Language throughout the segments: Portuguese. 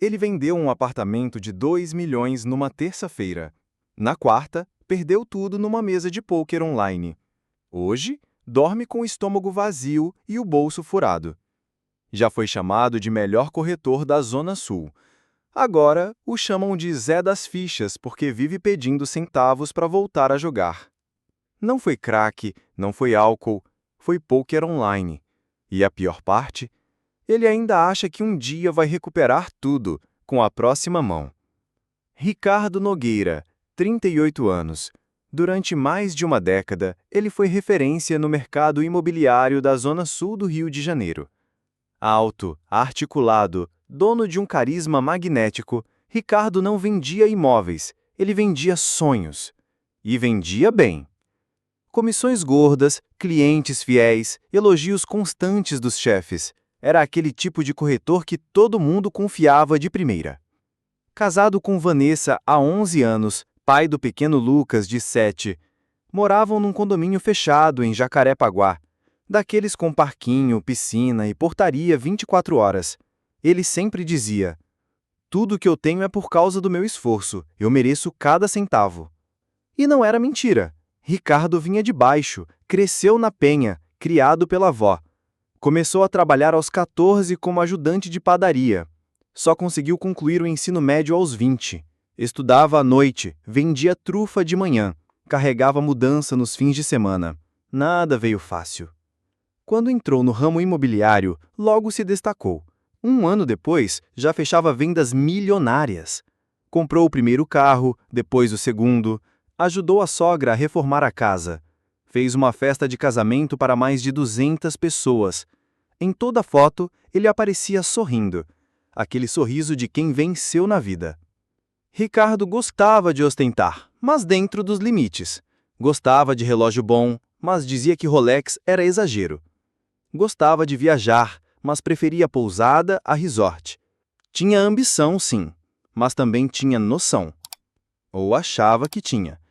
Ele vendeu um apartamento de 2 milhões numa terça-feira. Na quarta, perdeu tudo numa mesa de pôquer online. Hoje, dorme com o estômago vazio e o bolso furado. Já foi chamado de melhor corretor da Zona Sul. Agora, o chamam de Zé das Fichas porque vive pedindo centavos para voltar a jogar. Não foi crack, não foi álcool, foi pôquer online. E a pior parte? Ele ainda acha que um dia vai recuperar tudo, com a próxima mão. Ricardo Nogueira, 38 anos. Durante mais de uma década, ele foi referência no mercado imobiliário da Zona Sul do Rio de Janeiro. Alto, articulado, dono de um carisma magnético, Ricardo não vendia imóveis, ele vendia sonhos. E vendia bem. Comissões gordas, clientes fiéis, elogios constantes dos chefes. Era aquele tipo de corretor que todo mundo confiava de primeira. Casado com Vanessa há 11 anos, pai do pequeno Lucas, de 7, moravam num condomínio fechado em Jacarepaguá, daqueles com parquinho, piscina e portaria 24 horas. Ele sempre dizia: "Tudo que eu tenho é por causa do meu esforço, eu mereço cada centavo." E não era mentira. Ricardo vinha de baixo, cresceu na Penha, criado pela avó. Começou a trabalhar aos 14 como ajudante de padaria. Só conseguiu concluir o ensino médio aos 20. Estudava à noite, vendia trufa de manhã, carregava mudança nos fins de semana. Nada veio fácil. Quando entrou no ramo imobiliário, logo se destacou. Um ano depois, já fechava vendas milionárias. Comprou o primeiro carro, depois o segundo. Ajudou a sogra a reformar a casa. Fez uma festa de casamento para mais de 200 pessoas. Em toda foto, ele aparecia sorrindo. Aquele sorriso de quem venceu na vida. Ricardo gostava de ostentar, mas dentro dos limites. Gostava de relógio bom, mas dizia que Rolex era exagero. Gostava de viajar, mas preferia pousada a resort. Tinha ambição, sim, mas também tinha noção. Ou achava que tinha.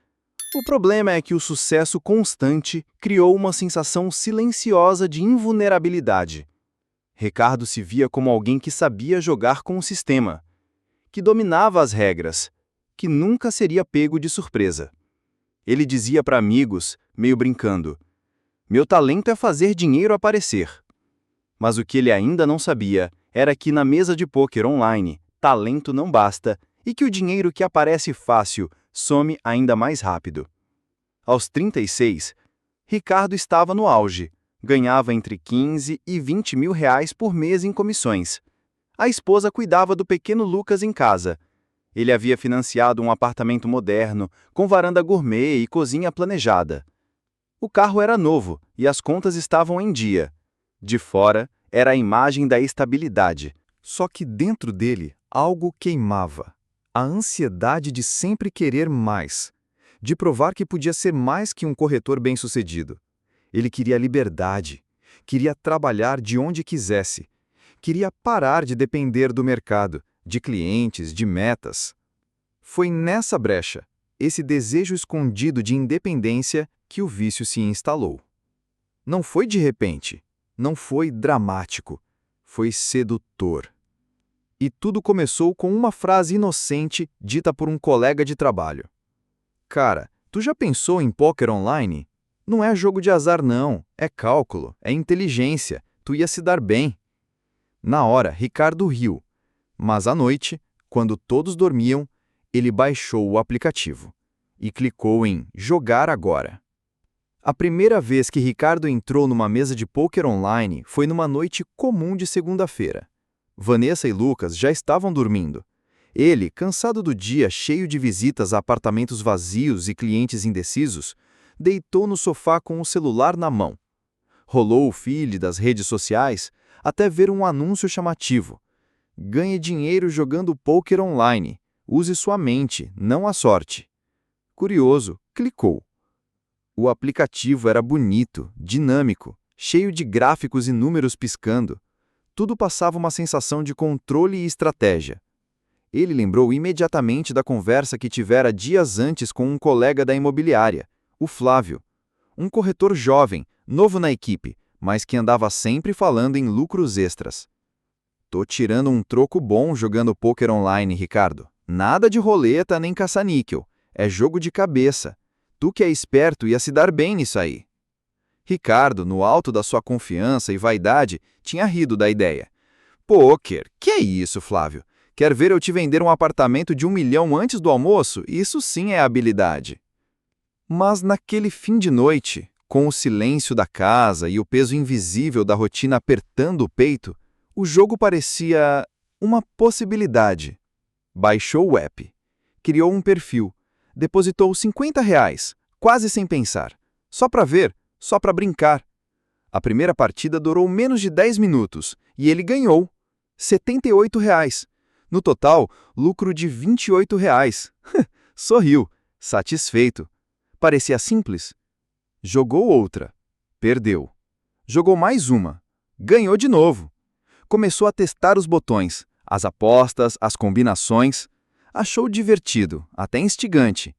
O problema é que o sucesso constante criou uma sensação silenciosa de invulnerabilidade. Ricardo se via como alguém que sabia jogar com o sistema, que dominava as regras, que nunca seria pego de surpresa. Ele dizia para amigos, meio brincando: "Meu talento é fazer dinheiro aparecer." Mas o que ele ainda não sabia era que na mesa de pôquer online, talento não basta e que o dinheiro que aparece fácil some ainda mais rápido. Aos 36, Ricardo estava no auge. Ganhava entre 15 e 20 mil reais por mês em comissões. A esposa cuidava do pequeno Lucas em casa. Ele havia financiado um apartamento moderno, com varanda gourmet e cozinha planejada. O carro era novo e as contas estavam em dia. De fora, era a imagem da estabilidade. Só que dentro dele, algo queimava. A ansiedade de sempre querer mais. De provar que podia ser mais que um corretor bem-sucedido. Ele queria liberdade. Queria trabalhar de onde quisesse. Queria parar de depender do mercado, de clientes, de metas. Foi nessa brecha, esse desejo escondido de independência, que o vício se instalou. Não foi de repente. Não foi dramático. Foi sedutor. E tudo começou com uma frase inocente dita por um colega de trabalho. "Cara, tu já pensou em pôquer online? Não é jogo de azar não, é cálculo, é inteligência, tu ia se dar bem." Na hora, Ricardo riu, mas à noite, quando todos dormiam, ele baixou o aplicativo e clicou em Jogar Agora. A primeira vez que Ricardo entrou numa mesa de pôquer online foi numa noite comum de segunda-feira. Vanessa e Lucas já estavam dormindo. Ele, cansado do dia cheio de visitas a apartamentos vazios e clientes indecisos, deitou no sofá com o celular na mão. Rolou o feed das redes sociais até ver um anúncio chamativo. "Ganhe dinheiro jogando pôquer online. Use sua mente, não a sorte." Curioso, clicou. O aplicativo era bonito, dinâmico, cheio de gráficos e números piscando. Tudo passava uma sensação de controle e estratégia. Ele lembrou imediatamente da conversa que tivera dias antes com um colega da imobiliária, o Flávio. Um corretor jovem, novo na equipe, mas que andava sempre falando em lucros extras. Tô tirando um troco bom jogando pôquer online, Ricardo. Nada de roleta nem caça-níquel. É jogo de cabeça. Tu que é esperto ia se dar bem nisso aí. Ricardo, no alto da sua confiança e vaidade, tinha rido da ideia. Pôquer? Que é isso, Flávio? Quer ver eu te vender um apartamento de 1 milhão antes do almoço? Isso sim é habilidade. Mas naquele fim de noite, com o silêncio da casa e o peso invisível da rotina apertando o peito, o jogo parecia uma possibilidade. Baixou o app, criou um perfil, depositou R$ 50, quase sem pensar. Só para ver, só para brincar. A primeira partida durou menos de 10 minutos e ele ganhou. R$ 78. No total, lucro de R$ 28. Sorriu, satisfeito. Parecia simples. Jogou outra. Perdeu. Jogou mais uma. Ganhou de novo. Começou a testar os botões, as apostas, as combinações. Achou divertido, até instigante.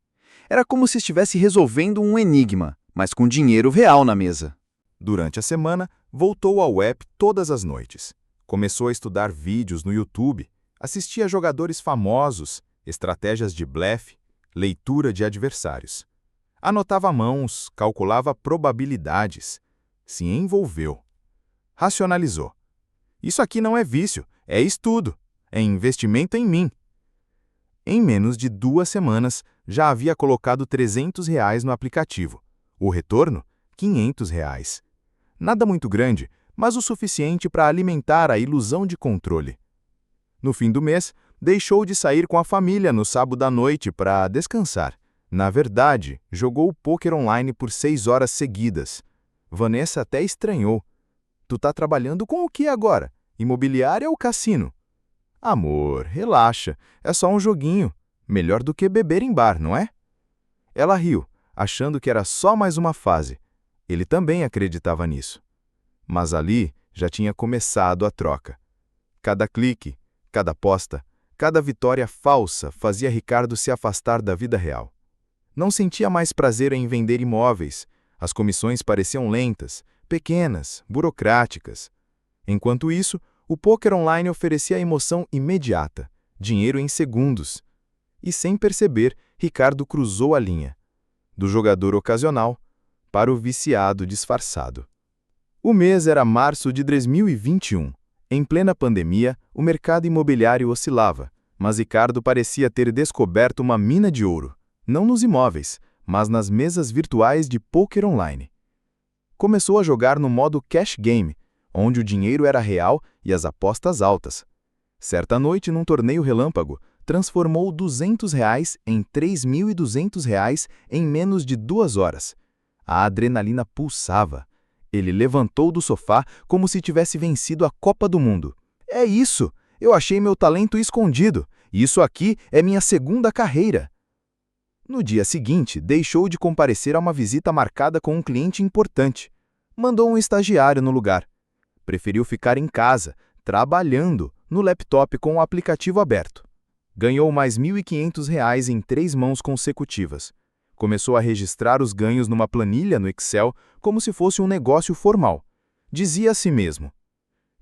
Era como se estivesse resolvendo um enigma, mas com dinheiro real na mesa. Durante a semana, voltou ao app todas as noites. Começou a estudar vídeos no YouTube, assistia a jogadores famosos, estratégias de blefe, leitura de adversários. Anotava mãos, calculava probabilidades. Se envolveu. Racionalizou. Isso aqui não é vício, é estudo, é investimento em mim. Em menos de 2 semanas, já havia colocado R$ 300 no aplicativo. O retorno? R$ 500. Nada muito grande, mas o suficiente para alimentar a ilusão de controle. No fim do mês, deixou de sair com a família no sábado à noite para descansar. Na verdade, jogou o pôquer online por 6 horas seguidas. Vanessa até estranhou. Tu tá trabalhando com o que agora? Imobiliária ou cassino? Amor, relaxa, é só um joguinho. Melhor do que beber em bar, não é? Ela riu, achando que era só mais uma fase. Ele também acreditava nisso. Mas ali já tinha começado a troca. Cada clique, cada aposta, cada vitória falsa fazia Ricardo se afastar da vida real. Não sentia mais prazer em vender imóveis. As comissões pareciam lentas, pequenas, burocráticas. Enquanto isso, o pôquer online oferecia emoção imediata, dinheiro em segundos. E sem perceber, Ricardo cruzou a linha. Do jogador ocasional para o viciado disfarçado. O mês era março de 2021. Em plena pandemia, o mercado imobiliário oscilava, mas Ricardo parecia ter descoberto uma mina de ouro, não nos imóveis, mas nas mesas virtuais de pôquer online. Começou a jogar no modo cash game, onde o dinheiro era real e as apostas altas. Certa noite, num torneio relâmpago, transformou R$ 200 em R$ 3.200 em menos de 2 horas. A adrenalina pulsava. Ele levantou do sofá como se tivesse vencido a Copa do Mundo. É isso! Eu achei meu talento escondido. Isso aqui é minha segunda carreira. No dia seguinte, deixou de comparecer a uma visita marcada com um cliente importante. Mandou um estagiário no lugar. Preferiu ficar em casa, trabalhando, no laptop com o aplicativo aberto. Ganhou mais R$ 1.500 em 3 mãos consecutivas. Começou a registrar os ganhos numa planilha no Excel como se fosse um negócio formal. Dizia a si mesmo: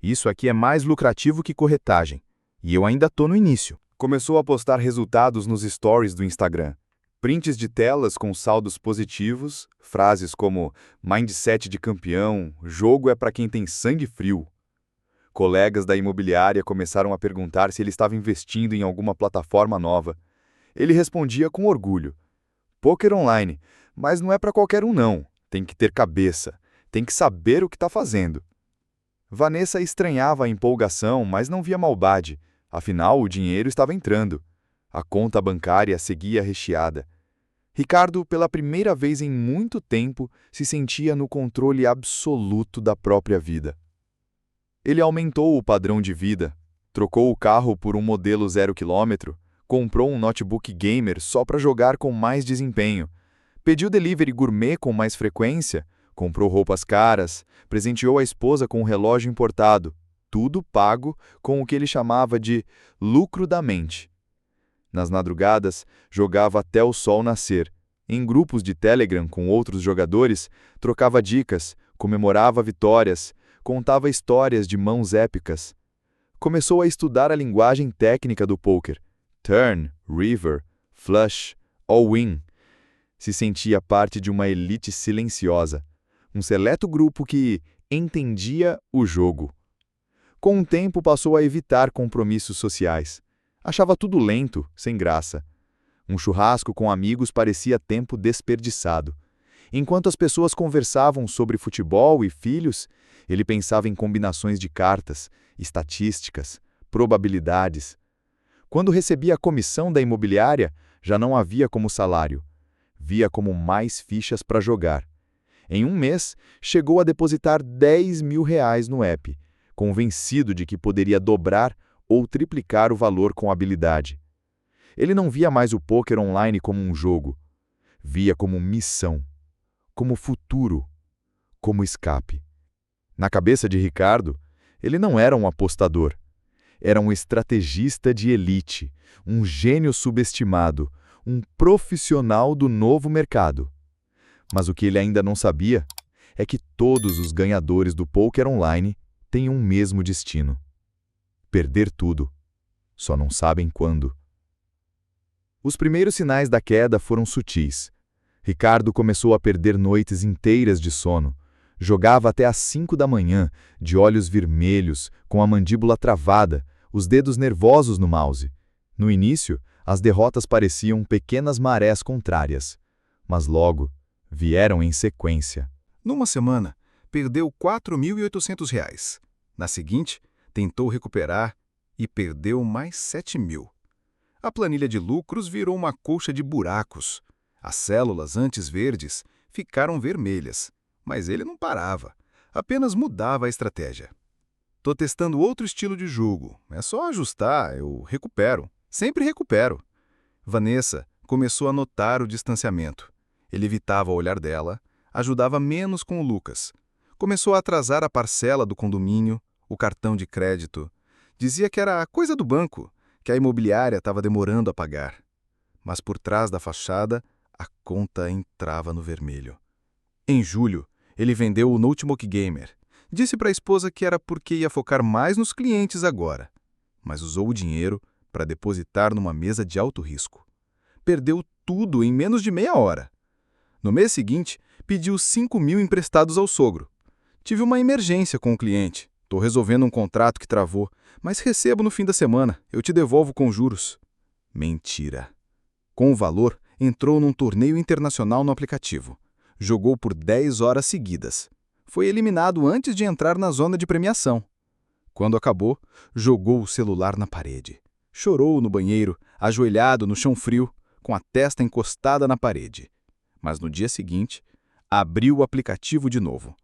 isso aqui é mais lucrativo que corretagem. E eu ainda tô no início. Começou a postar resultados nos stories do Instagram. Prints de telas com saldos positivos, frases como mindset de campeão, jogo é para quem tem sangue frio. Colegas da imobiliária começaram a perguntar se ele estava investindo em alguma plataforma nova. Ele respondia com orgulho: pôquer online, mas não é para qualquer um não. Tem que ter cabeça, tem que saber o que está fazendo. Vanessa estranhava a empolgação, mas não via maldade. Afinal, o dinheiro estava entrando. A conta bancária seguia recheada. Ricardo, pela primeira vez em muito tempo, se sentia no controle absoluto da própria vida. Ele aumentou o padrão de vida, trocou o carro por um modelo 0 km, comprou um notebook gamer só para jogar com mais desempenho, pediu delivery gourmet com mais frequência, comprou roupas caras, presenteou a esposa com um relógio importado, tudo pago com o que ele chamava de lucro da mente. Nas madrugadas, jogava até o sol nascer. Em grupos de Telegram com outros jogadores, trocava dicas, comemorava vitórias, contava histórias de mãos épicas. Começou a estudar a linguagem técnica do poker. Turn, river, flush, all-in. Se sentia parte de uma elite silenciosa, um seleto grupo que entendia o jogo. Com o tempo passou a evitar compromissos sociais. Achava tudo lento, sem graça. Um churrasco com amigos parecia tempo desperdiçado. Enquanto as pessoas conversavam sobre futebol e filhos, ele pensava em combinações de cartas, estatísticas, probabilidades. Quando recebia a comissão da imobiliária, já não a via como salário. Via como mais fichas para jogar. Em um mês, chegou a depositar R$ 10.000 no app, convencido de que poderia dobrar ou triplicar o valor com habilidade. Ele não via mais o poker online como um jogo. Via como missão, como futuro, como escape. Na cabeça de Ricardo, ele não era um apostador. Era um estrategista de elite, um gênio subestimado, um profissional do novo mercado. Mas o que ele ainda não sabia é que todos os ganhadores do poker online têm um mesmo destino: perder tudo. Só não sabem quando. Os primeiros sinais da queda foram sutis. Ricardo começou a perder noites inteiras de sono. Jogava até às 5 da manhã, de olhos vermelhos, com a mandíbula travada, os dedos nervosos no mouse. No início, as derrotas pareciam pequenas marés contrárias. Mas logo, vieram em sequência. Numa semana, perdeu R$ 4.800. Na seguinte, tentou recuperar e perdeu mais 7.000. A planilha de lucros virou uma colcha de buracos. As células antes verdes ficaram vermelhas, mas ele não parava, apenas mudava a estratégia. Tô testando outro estilo de jogo, é só ajustar, eu recupero, sempre recupero. Vanessa começou a notar o distanciamento. Ele evitava o olhar dela, ajudava menos com o Lucas. Começou a atrasar a parcela do condomínio, o cartão de crédito. Dizia que era coisa do banco, que a imobiliária estava demorando a pagar. Mas por trás da fachada, a conta entrava no vermelho. Em julho, ele vendeu o notebook gamer. Disse para a esposa que era porque ia focar mais nos clientes agora. Mas usou o dinheiro para depositar numa mesa de alto risco. Perdeu tudo em menos de meia hora. No mês seguinte, pediu 5.000 emprestados ao sogro. Tive uma emergência com o cliente. Estou resolvendo um contrato que travou, mas recebo no fim da semana. Eu te devolvo com juros. Mentira. Com o valor, entrou num torneio internacional no aplicativo. Jogou por 10 horas seguidas. Foi eliminado antes de entrar na zona de premiação. Quando acabou, jogou o celular na parede. Chorou no banheiro, ajoelhado no chão frio, com a testa encostada na parede. Mas no dia seguinte, abriu o aplicativo de novo.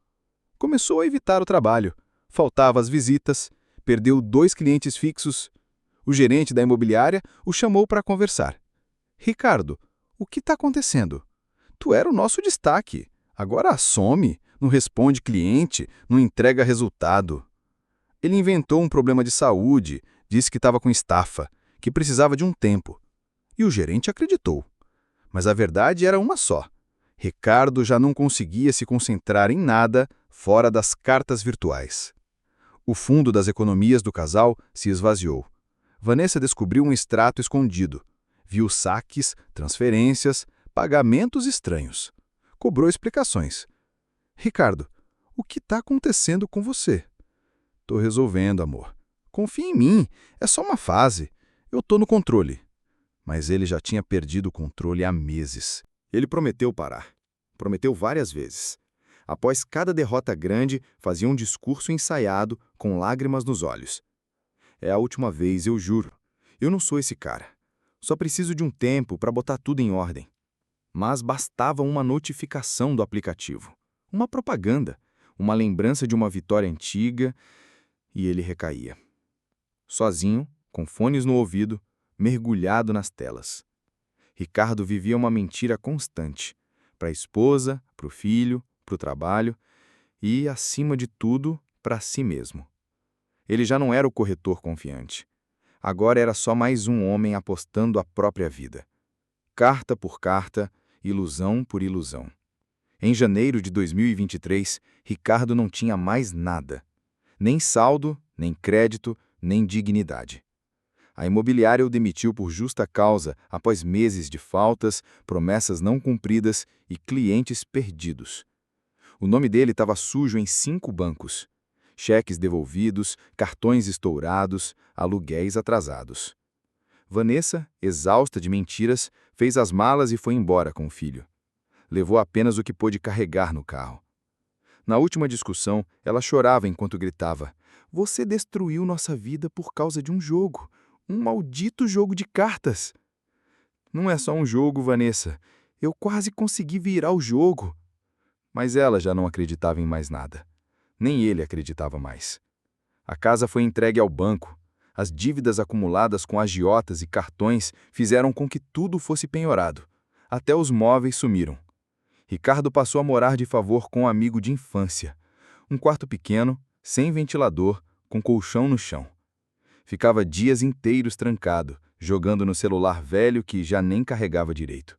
Começou a evitar o trabalho. Faltava as visitas, perdeu 2 clientes fixos. O gerente da imobiliária o chamou para conversar. Ricardo, o que está acontecendo? Tu era o nosso destaque. Agora some, não responde cliente, não entrega resultado. Ele inventou um problema de saúde, disse que estava com estafa, que precisava de um tempo. E o gerente acreditou. Mas a verdade era uma só. Ricardo já não conseguia se concentrar em nada fora das cartas virtuais. O fundo das economias do casal se esvaziou. Vanessa descobriu um extrato escondido. Viu saques, transferências, pagamentos estranhos. Cobrou explicações. Ricardo, o que está acontecendo com você? Tô resolvendo, amor. Confia em mim, é só uma fase. Eu tô no controle. Mas ele já tinha perdido o controle há meses. Ele prometeu parar. Prometeu várias vezes. Após cada derrota grande, fazia um discurso ensaiado, com lágrimas nos olhos. É a última vez, eu juro. Eu não sou esse cara. Só preciso de um tempo para botar tudo em ordem. Mas bastava uma notificação do aplicativo. Uma propaganda. Uma lembrança de uma vitória antiga. E ele recaía. Sozinho, com fones no ouvido, mergulhado nas telas. Ricardo vivia uma mentira constante. Para a esposa, para o filho, para o trabalho e, acima de tudo, para si mesmo. Ele já não era o corretor confiante. Agora era só mais um homem apostando a própria vida. Carta por carta, ilusão por ilusão. Em janeiro de 2023, Ricardo não tinha mais nada. Nem saldo, nem crédito, nem dignidade. A imobiliária o demitiu por justa causa após meses de faltas, promessas não cumpridas e clientes perdidos. O nome dele estava sujo em 5 bancos. Cheques devolvidos, cartões estourados, aluguéis atrasados. Vanessa, exausta de mentiras, fez as malas e foi embora com o filho. Levou apenas o que pôde carregar no carro. Na última discussão, ela chorava enquanto gritava: "Você destruiu nossa vida por causa de um jogo. Um maldito jogo de cartas." "Não é só um jogo, Vanessa. Eu quase consegui virar o jogo." Mas ela já não acreditava em mais nada. Nem ele acreditava mais. A casa foi entregue ao banco. As dívidas acumuladas com agiotas e cartões fizeram com que tudo fosse penhorado. Até os móveis sumiram. Ricardo passou a morar de favor com um amigo de infância. Um quarto pequeno, sem ventilador, com colchão no chão. Ficava dias inteiros trancado, jogando no celular velho que já nem carregava direito.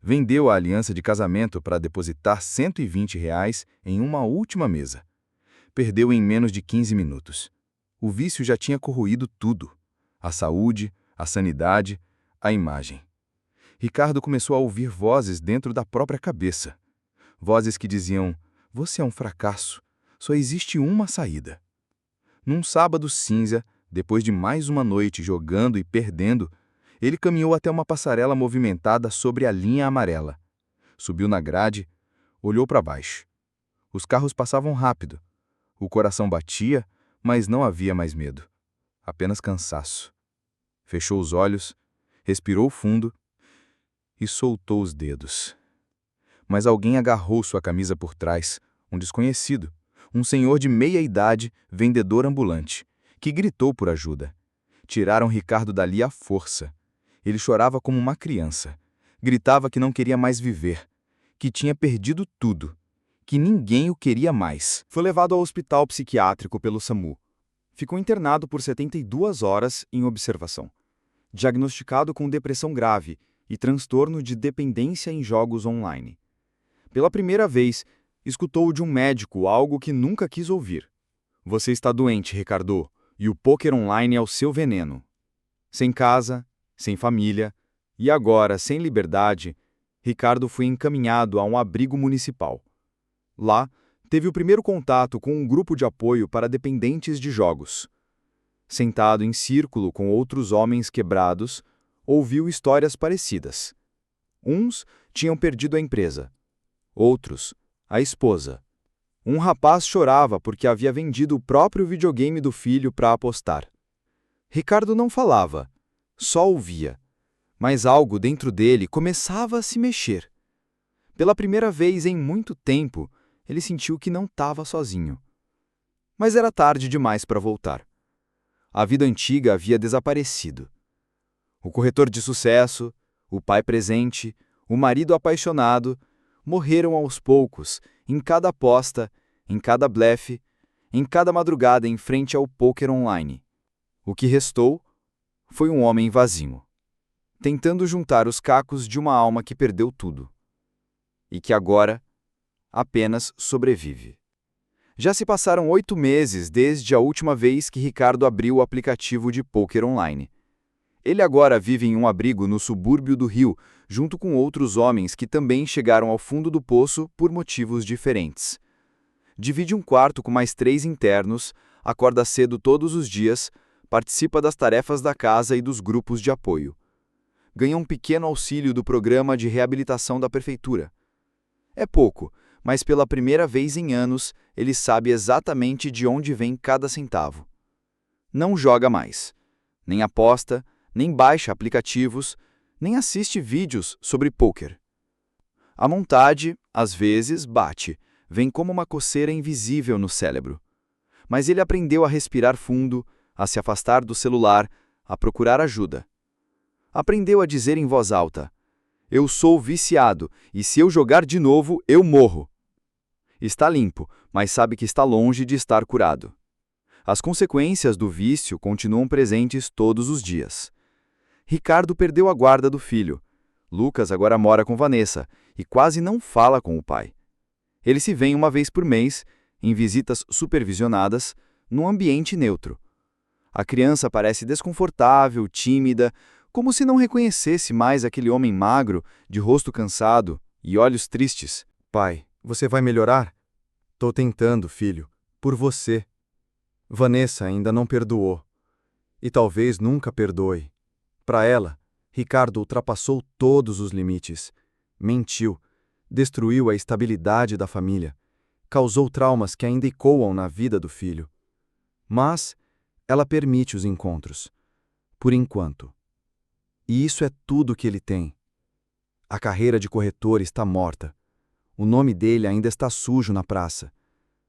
Vendeu a aliança de casamento para depositar R$ 120 em uma última mesa. Perdeu em menos de 15 minutos. O vício já tinha corroído tudo: a saúde, a sanidade, a imagem. Ricardo começou a ouvir vozes dentro da própria cabeça. Vozes que diziam: "Você é um fracasso, só existe uma saída." Num sábado cinza, depois de mais uma noite jogando e perdendo, ele caminhou até uma passarela movimentada sobre a linha amarela. Subiu na grade, olhou para baixo. Os carros passavam rápido. O coração batia, mas não havia mais medo. Apenas cansaço. Fechou os olhos, respirou fundo e soltou os dedos. Mas alguém agarrou sua camisa por trás, um desconhecido, um senhor de meia idade, vendedor ambulante, que gritou por ajuda. Tiraram Ricardo dali à força. Ele chorava como uma criança. Gritava que não queria mais viver, que tinha perdido tudo, que ninguém o queria mais. Foi levado ao hospital psiquiátrico pelo SAMU. Ficou internado por 72 horas em observação. Diagnosticado com depressão grave e transtorno de dependência em jogos online. Pela primeira vez, escutou de um médico algo que nunca quis ouvir. "Você está doente, Ricardo, e o pôquer online é o seu veneno." Sem casa, sem família e agora sem liberdade, Ricardo foi encaminhado a um abrigo municipal. Lá, teve o primeiro contato com um grupo de apoio para dependentes de jogos. Sentado em círculo com outros homens quebrados, ouviu histórias parecidas. Uns tinham perdido a empresa, outros, a esposa. Um rapaz chorava porque havia vendido o próprio videogame do filho para apostar. Ricardo não falava, só ouvia, mas algo dentro dele começava a se mexer. Pela primeira vez em muito tempo, ele sentiu que não estava sozinho. Mas era tarde demais para voltar. A vida antiga havia desaparecido. O corretor de sucesso, o pai presente, o marido apaixonado, morreram aos poucos, em cada aposta, em cada blefe, em cada madrugada em frente ao pôquer online. O que restou foi um homem vazio, tentando juntar os cacos de uma alma que perdeu tudo. E que agora apenas sobrevive. Já se passaram 8 meses desde a última vez que Ricardo abriu o aplicativo de pôquer online. Ele agora vive em um abrigo no subúrbio do Rio, junto com outros homens que também chegaram ao fundo do poço por motivos diferentes. Divide um quarto com mais 3 internos, acorda cedo todos os dias, participa das tarefas da casa e dos grupos de apoio. Ganha um pequeno auxílio do programa de reabilitação da prefeitura. É pouco, mas pela primeira vez em anos, ele sabe exatamente de onde vem cada centavo. Não joga mais, nem aposta, nem baixa aplicativos, nem assiste vídeos sobre pôquer. A vontade, às vezes, bate, vem como uma coceira invisível no cérebro. Mas ele aprendeu a respirar fundo, a se afastar do celular, a procurar ajuda. Aprendeu a dizer em voz alta: "Eu sou viciado, e se eu jogar de novo, eu morro." Está limpo, mas sabe que está longe de estar curado. As consequências do vício continuam presentes todos os dias. Ricardo perdeu a guarda do filho. Lucas agora mora com Vanessa e quase não fala com o pai. Eles se veem uma vez por mês, em visitas supervisionadas, num ambiente neutro. A criança parece desconfortável, tímida, como se não reconhecesse mais aquele homem magro, de rosto cansado e olhos tristes. Pai, você vai melhorar? Tô tentando, filho. Por você. Vanessa ainda não perdoou. E talvez nunca perdoe. Para ela, Ricardo ultrapassou todos os limites. Mentiu. Destruiu a estabilidade da família. Causou traumas que ainda ecoam na vida do filho. Mas ela permite os encontros. Por enquanto. E isso é tudo que ele tem. A carreira de corretor está morta. O nome dele ainda está sujo na praça.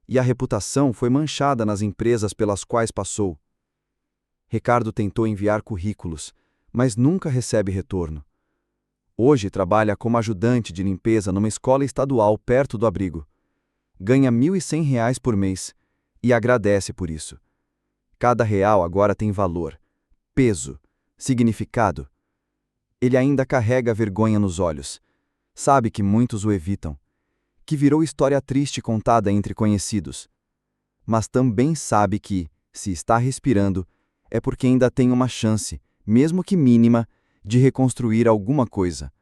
E a reputação foi manchada nas empresas pelas quais passou. Ricardo tentou enviar currículos, mas nunca recebe retorno. Hoje trabalha como ajudante de limpeza numa escola estadual perto do abrigo. Ganha R$ 1.100 por mês e agradece por isso. Cada real agora tem valor, peso, significado. Ele ainda carrega a vergonha nos olhos. Sabe que muitos o evitam, que virou história triste contada entre conhecidos. Mas também sabe que, se está respirando, é porque ainda tem uma chance, mesmo que mínima, de reconstruir alguma coisa.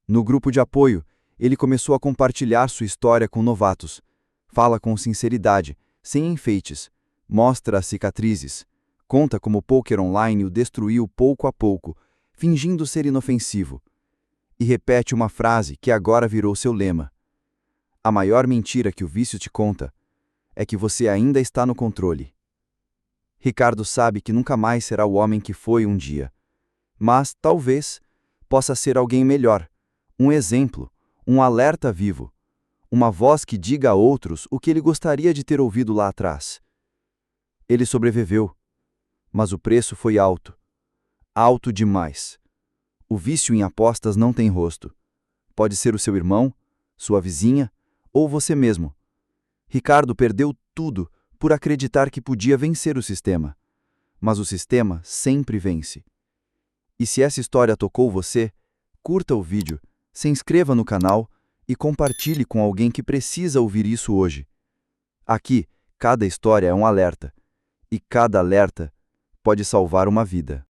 No grupo de apoio, ele começou a compartilhar sua história com novatos. Fala com sinceridade, sem enfeites, mostra as cicatrizes, conta como o poker online o destruiu pouco a pouco, fingindo ser inofensivo. E repete uma frase que agora virou seu lema. A maior mentira que o vício te conta é que você ainda está no controle. Ricardo sabe que nunca mais será o homem que foi um dia. Mas, talvez, possa ser alguém melhor, um exemplo, um alerta vivo, uma voz que diga a outros o que ele gostaria de ter ouvido lá atrás. Ele sobreviveu, mas o preço foi alto. Alto demais. O vício em apostas não tem rosto. Pode ser o seu irmão, sua vizinha ou você mesmo. Ricardo perdeu tudo por acreditar que podia vencer o sistema. Mas o sistema sempre vence. E se essa história tocou você, curta o vídeo, se inscreva no canal e compartilhe com alguém que precisa ouvir isso hoje. Aqui, cada história é um alerta. E cada alerta pode salvar uma vida.